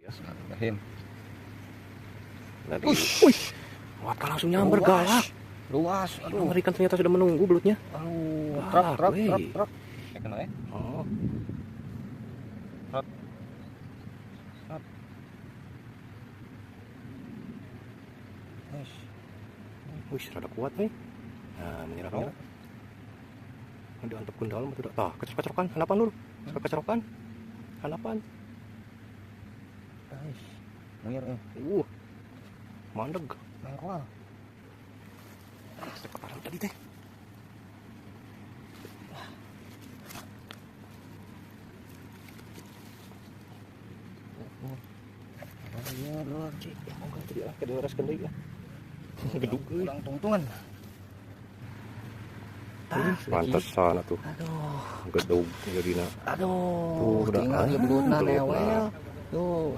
Bismillahirrahmanirrahim. Wih, Wata langsung nyamber galak. Luas, aduh. Mengerikan, ternyata sudah menunggu belutnya. Aduh, Galak, truk. weh. Ya kena ya. Oh, Truk. Truk. Wes. wih, rada kuat nih. Nah, menyerah. Ada antep kendal mah tidak. Tah, kecrok-kecrokan, hanapan dulu. Kecrokan. Hanapan. Guys. Menyer Mandeg. merah. Kepala tadi teh. Cik, oh enggak tadi lah, kedereskeun deui ya. Gedug euy. Kurang tungtungan. Pantesan atuh. Aduh. Gedug jadina. Aduh. Tuh, udah Tinggal ya belutna belutna. newel. Tuh.